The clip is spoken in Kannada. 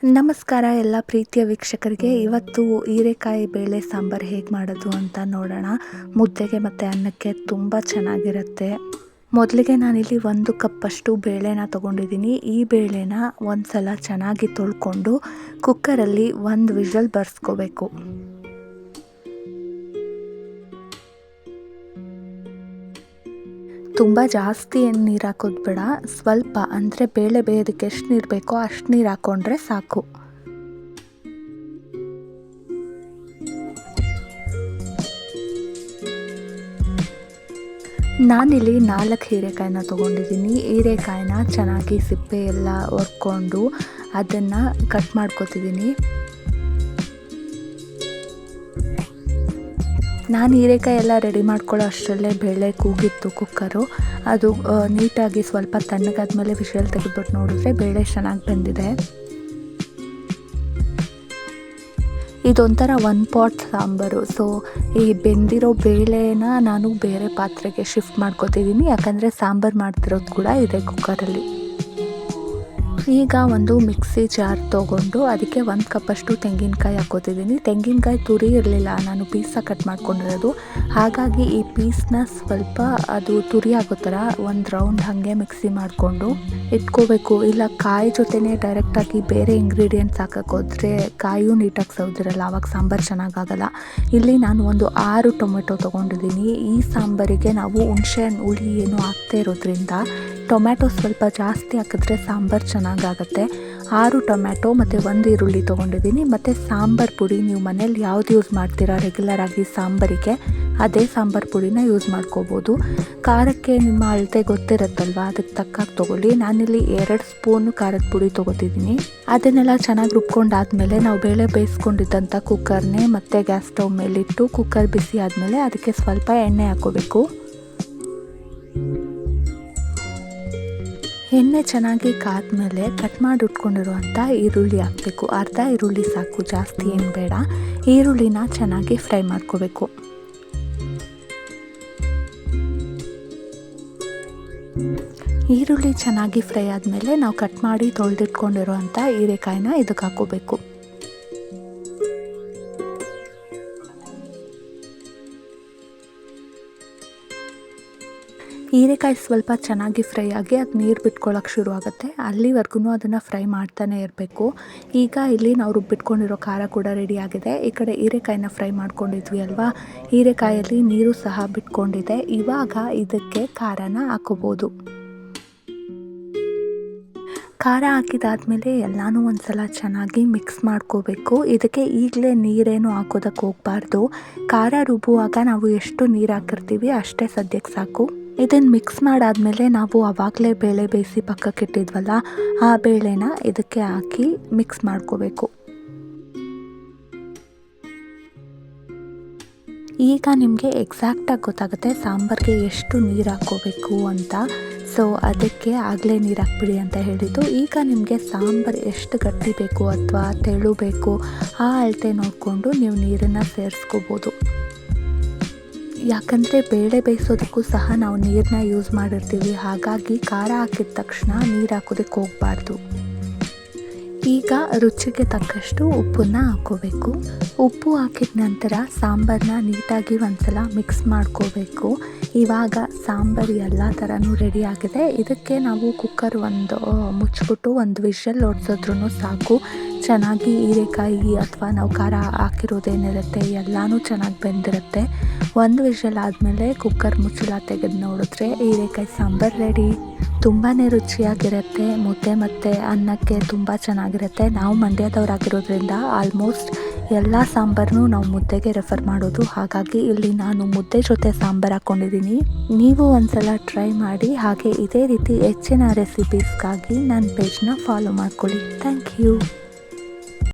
ನಮಸ್ಕಾರ ಎಲ್ಲ ಪ್ರೀತಿಯ ವೀಕ್ಷಕರಿಗೆ. ಇವತ್ತು ಹೀರೆಕಾಯಿ ಬೇಳೆ ಸಾಂಬಾರು ಹೇಗೆ ಮಾಡೋದು ಅಂತ ನೋಡೋಣ. ಮುದ್ದೆಗೆ ಮತ್ತು ಅನ್ನಕ್ಕೆ ತುಂಬ ಚೆನ್ನಾಗಿರುತ್ತೆ. ಮೊದಲಿಗೆ ನಾನಿಲ್ಲಿ 1 ಕಪ್ಪಷ್ಟು ಬೇಳೆನ ತೊಗೊಂಡಿದ್ದೀನಿ. ಈ ಬೇಳೆನ ಒಂದು ಸಲ ಚೆನ್ನಾಗಿ ತೊಳ್ಕೊಂಡು ಕುಕ್ಕರಲ್ಲಿ 1 ವಿಷಲ್ ಬರ್ಸ್ಕೋಬೇಕು. ತುಂಬ ಜಾಸ್ತಿ ಏನು ನೀರು ಹಾಕೋದು ಬೇಡ, ಸ್ವಲ್ಪ ಅಂದರೆ ಬೇಳೆ ಬೇಯೋದಕ್ಕೆ ಎಷ್ಟು ನೀರು ಬೇಕೋ ಅಷ್ಟು ನೀರು ಹಾಕ್ಕೊಂಡ್ರೆ ಸಾಕು. ನಾನಿಲ್ಲಿ 4 ಹೀರೆಕಾಯಿನ ತೊಗೊಂಡಿದ್ದೀನಿ. ಹೀರೆಕಾಯಿನ ಚೆನ್ನಾಗಿ ಸಿಪ್ಪೆ ಎಲ್ಲ ಒರ್ಕೊಂಡು ಅದನ್ನು ಕಟ್ ಮಾಡ್ಕೊತಿದ್ದೀನಿ. ನಾನು ಹೀರೆಕಾಯಿ ಎಲ್ಲ ರೆಡಿ ಮಾಡ್ಕೊಳ್ಳೋ ಅಷ್ಟರಲ್ಲೇ ಬೇಳೆ ಕೂಗಿತ್ತು ಕುಕ್ಕರು. ಅದು ನೀಟಾಗಿ ಸ್ವಲ್ಪ ತಣ್ಣಗಾದ್ಮೇಲೆ ವಿಷಲ್ ತೆಗೆದ್ಬಿಟ್ಟು ನೋಡಿದ್ರೆ ಬೇಳೆ ಚೆನ್ನಾಗಿ ಬೆಂದಿದೆ. ಇದೊಂಥರ 1 ಪಾಟ್ ಸಾಂಬಾರು. ಸೊ ಈ ಬೆಂದಿರೋ ಬೇಳೆನ ನಾನು ಬೇರೆ ಪಾತ್ರೆಗೆ ಶಿಫ್ಟ್ ಮಾಡ್ಕೊತಿದ್ದೀನಿ, ಯಾಕಂದರೆ ಸಾಂಬಾರು ಮಾಡ್ತಿರೋದು ಕೂಡ ಇದೆ ಕುಕ್ಕರಲ್ಲಿ. ಈಗ ಒಂದು ಮಿಕ್ಸಿ ಜಾರ್ ತೊಗೊಂಡು ಅದಕ್ಕೆ 1 ಕಪ್ಪಷ್ಟು ತೆಂಗಿನಕಾಯಿ ಹಾಕ್ಕೋತಿದ್ದೀನಿ. ತೆಂಗಿನಕಾಯಿ ತುರಿ ಇರಲಿಲ್ಲ, ನಾನು ಪೀಸಾಗಿ ಕಟ್ ಮಾಡ್ಕೊಂಡಿರೋದು. ಹಾಗಾಗಿ ಈ ಪೀಸ್ನ ಸ್ವಲ್ಪ ಅದು ತುರಿ ಆಗೋ ಥರ ಒಂದು ರೌಂಡ್ ಹಾಗೆ ಮಿಕ್ಸಿ ಮಾಡಿಕೊಂಡು ಇಟ್ಕೋಬೇಕು. ಇಲ್ಲ ಕಾಯಿ ಜೊತೆನೇ ಡೈರೆಕ್ಟಾಗಿ ಬೇರೆ ಇಂಗ್ರೀಡಿಯೆಂಟ್ಸ್ ಹಾಕೋಕ್ಕೋದ್ರೆ ಕಾಯಿಯೂ ನೀಟಾಗಿ ಸೌದಿರಲ್ಲ, ಆವಾಗ ಸಾಂಬಾರು ಚೆನ್ನಾಗಾಗಲ್ಲ. ಇಲ್ಲಿ ನಾನು ಒಂದು 6 ಟೊಮೆಟೊ ತೊಗೊಂಡಿದ್ದೀನಿ. ಈ ಸಾಂಬಾರಿಗೆ ನಾವು ಹುಣಸೆಹಣ್ಣು ಹುಳಿ ಏನು ಹಾಕ್ತಾ ಇರೋದ್ರಿಂದ ಟೊಮ್ಯಾಟೊ ಸ್ವಲ್ಪ ಜಾಸ್ತಿ ಹಾಕಿದ್ರೆ ಸಾಂಬಾರು ಚೆನ್ನಾಗಾಗುತ್ತೆ. 6 ಟೊಮ್ಯಾಟೊ ಮತ್ತು 1 ಈರುಳ್ಳಿ ತೊಗೊಂಡಿದ್ದೀನಿ. ಮತ್ತು ಸಾಂಬಾರು ಪುಡಿ ನೀವು ಮನೇಲಿ ಯಾವ್ದು ಯೂಸ್ ಮಾಡ್ತೀರಾ ರೆಗ್ಯುಲರಾಗಿ ಸಾಂಬಾರಿಗೆ, ಅದೇ ಸಾಂಬಾರು ಪುಡಿನ ಯೂಸ್ ಮಾಡ್ಕೋಬೋದು. ಖಾರಕ್ಕೆ ನಿಮ್ಮ ಅಳತೆ ಗೊತ್ತಿರುತ್ತಲ್ವ, ಅದಕ್ಕೆ ತಕ್ಕಾಗಿ ತೊಗೊಳ್ಳಿ. ನಾನಿಲ್ಲಿ 2 ಸ್ಪೂನು ಖಾರದ ಪುಡಿ ತೊಗೋತಿದ್ದೀನಿ. ಅದನ್ನೆಲ್ಲ ಚೆನ್ನಾಗಿ ರುಬ್ಕೊಂಡಾದ್ಮೇಲೆ ನಾವು ಬೇಳೆ ಬೇಯಿಸ್ಕೊಂಡಿದ್ದಂಥ ಕುಕ್ಕರ್ನೇ ಮತ್ತೆ ಗ್ಯಾಸ್ ಸ್ಟವ್ ಮೇಲಿಟ್ಟು ಕುಕ್ಕರ್ ಬಿಸಿ ಆದಮೇಲೆ ಅದಕ್ಕೆ ಸ್ವಲ್ಪ ಎಣ್ಣೆ ಹಾಕ್ಕೋಬೇಕು. ಎಣ್ಣೆ ಚೆನ್ನಾಗಿ ಕಾದ್ಮೇಲೆ ಕಟ್ ಮಾಡಿ ಇಟ್ಕೊಂಡಿರುವಂಥ ಈರುಳ್ಳಿ ಹಾಕಬೇಕು. ಅರ್ಧ ಈರುಳ್ಳಿ ಸಾಕು, ಜಾಸ್ತಿ ಏನು ಬೇಡ. ಈರುಳ್ಳಿನ ಚೆನ್ನಾಗಿ ಫ್ರೈ ಮಾಡ್ಕೋಬೇಕು. ಈರುಳ್ಳಿ ಚೆನ್ನಾಗಿ ಫ್ರೈ ಆದಮೇಲೆ ನಾವು ಕಟ್ ಮಾಡಿ ತೊಳೆದಿಟ್ಕೊಂಡಿರುವಂಥ ಹೀರೆಕಾಯಿನ ಇದಕ್ಕೆ ಹಾಕೋಬೇಕು. ಹೀರೆಕಾಯಿ ಸ್ವಲ್ಪ ಚೆನ್ನಾಗಿ ಫ್ರೈ ಆಗಿ ಅದು ನೀರು ಬಿಟ್ಕೊಳ್ಳೋಕೆ ಶುರು ಆಗುತ್ತೆ. ಅಲ್ಲಿವರೆಗೂ ಅದನ್ನು ಫ್ರೈ ಮಾಡ್ತಾನೆ ಇರಬೇಕು. ಈಗ ಇಲ್ಲಿ ನಾವು ರುಬ್ಬಿಟ್ಕೊಂಡಿರೋ ಖಾರ ಕೂಡ ರೆಡಿ ಆಗಿದೆ. ಈ ಕಡೆ ಹೀರೆಕಾಯಿನ ಫ್ರೈ ಮಾಡ್ಕೊಂಡಿದ್ವಿ ಅಲ್ವಾ, ಹೀರೆಕಾಯಲ್ಲಿ ನೀರು ಸಹ ಬಿಟ್ಕೊಂಡಿದೆ. ಇವಾಗ ಇದಕ್ಕೆ ಖಾರನ ಹಾಕೋಬೋದು. ಖಾರ ಹಾಕಿದಾದ್ಮೇಲೆ ಎಲ್ಲನೂ ಒಂದು ಸಲ ಚೆನ್ನಾಗಿ ಮಿಕ್ಸ್ ಮಾಡ್ಕೋಬೇಕು. ಇದಕ್ಕೆ ಈಗಲೇ ನೀರೇನು ಹಾಕೋದಕ್ಕೆ ಹೋಗಬಾರ್ದು. ಖಾರ ರುಬ್ಬುವಾಗ ನಾವು ಎಷ್ಟು ನೀರು ಹಾಕಿರ್ತೀವಿ ಅಷ್ಟೇ ಸದ್ಯಕ್ಕೆ ಸಾಕು. ಇದನ್ನು ಮಿಕ್ಸ್ ಮಾಡಾದಮೇಲೆ ನಾವು ಆವಾಗಲೇ ಬೇಳೆ ಬೇಯಿಸಿ ಪಕ್ಕಕ್ಕಿಟ್ಟಿದ್ವಲ್ಲ, ಆ ಬೇಳೆನ ಇದಕ್ಕೆ ಹಾಕಿ ಮಿಕ್ಸ್ ಮಾಡ್ಕೋಬೇಕು. ಈಗ ನಿಮಗೆ ಎಕ್ಸಾಕ್ಟಾಗಿ ಗೊತ್ತಾಗುತ್ತೆ ಸಾಂಬಾರಿಗೆ ಎಷ್ಟು ನೀರು ಹಾಕ್ಕೋಬೇಕು ಅಂತ. ಸೊ ಅದಕ್ಕೆ ಆಗಲೇ ನೀರು ಹಾಕ್ಬಿಡಿ ಅಂತ ಹೇಳಿದ್ದು. ಈಗ ನಿಮಗೆ ಸಾಂಬಾರು ಎಷ್ಟು ಗಟ್ಟಿ ಬೇಕು ಅಥವಾ ತೆಳು ಬೇಕು ಆ ಅಳತೆ ನೋಡಿಕೊಂಡು ನೀವು ನೀರನ್ನು ಸೇರಿಸ್ಕೋಬೋದು. ಯಾಕಂದರೆ ಬೇಳೆ ಬೇಯಿಸೋದಕ್ಕೂ ಸಹ ನಾವು ನೀರನ್ನ ಯೂಸ್ ಮಾಡಿರ್ತೀವಿ. ಹಾಗಾಗಿ ಖಾರ ಹಾಕಿದ ತಕ್ಷಣ ನೀರು ಹಾಕೋದಕ್ಕೆ ಹೋಗಬಾರ್ದು. ಈಗ ರುಚಿಗೆ ತಕ್ಕಷ್ಟು ಉಪ್ಪನ್ನು ಹಾಕ್ಕೋಬೇಕು. ಉಪ್ಪು ಹಾಕಿದ ನಂತರ ಸಾಂಬಾರನ್ನ ನೀಟಾಗಿ ಒಂದ್ಸಲ ಮಿಕ್ಸ್ ಮಾಡ್ಕೋಬೇಕು. ಇವಾಗ ಸಾಂಬಾರು ಎಲ್ಲ ಥರನೂ ರೆಡಿ ಆಗಿದೆ. ಇದಕ್ಕೆ ನಾವು ಕುಕ್ಕರ್ ಮುಚ್ಚಿಬಿಟ್ಟು 1 ವಿಷಲ್ ಹೊಡ್ಸಿದ್ರೂ ಸಾಕು. ಚೆನ್ನಾಗಿ ಹೀರೆಕಾಯಿ ಅಥವಾ ನಾವು ಖಾರ ಹಾಕಿರೋದೇನಿರುತ್ತೆ ಎಲ್ಲನೂ ಚೆನ್ನಾಗಿ ಬೆಂದಿರುತ್ತೆ. 1 ವಿಷಲ್ ಆದಮೇಲೆ ಕುಕ್ಕರ್ ಮುಚ್ಚಳ ತೆಗೆದು ನೋಡಿದ್ರೆ ಹೀರೆಕಾಯಿ ಸಾಂಬಾರು ರೆಡಿ. ತುಂಬಾ ರುಚಿಯಾಗಿರುತ್ತೆ. ಮುದ್ದೆ ಮತ್ತು ಅನ್ನಕ್ಕೆ ತುಂಬ ಚೆನ್ನಾಗಿರುತ್ತೆ. ನಾವು ಮಂಡ್ಯದವರಾಗಿರೋದ್ರಿಂದ ಆಲ್ಮೋಸ್ಟ್ ಎಲ್ಲ ಸಾಂಬಾರನ್ನೂ ನಾವು ಮುದ್ದೆಗೆ ರೆಫರ್ ಮಾಡೋದು. ಹಾಗಾಗಿ ಇಲ್ಲಿ ನಾನು ಮುದ್ದೆ ಜೊತೆ ಸಾಂಬಾರು ಹಾಕ್ಕೊಂಡಿದ್ದೀನಿ. ನೀವು ಒಂದ್ಸಲ ಟ್ರೈ ಮಾಡಿ. ಹಾಗೆ ಇದೇ ರೀತಿ ಹೆಚ್ಚಿನ ರೆಸಿಪೀಸ್ಗಾಗಿ ನನ್ನ ಪೇಜ್ನ ಫಾಲೋ ಮಾಡ್ಕೊಳ್ಳಿ. Thank you.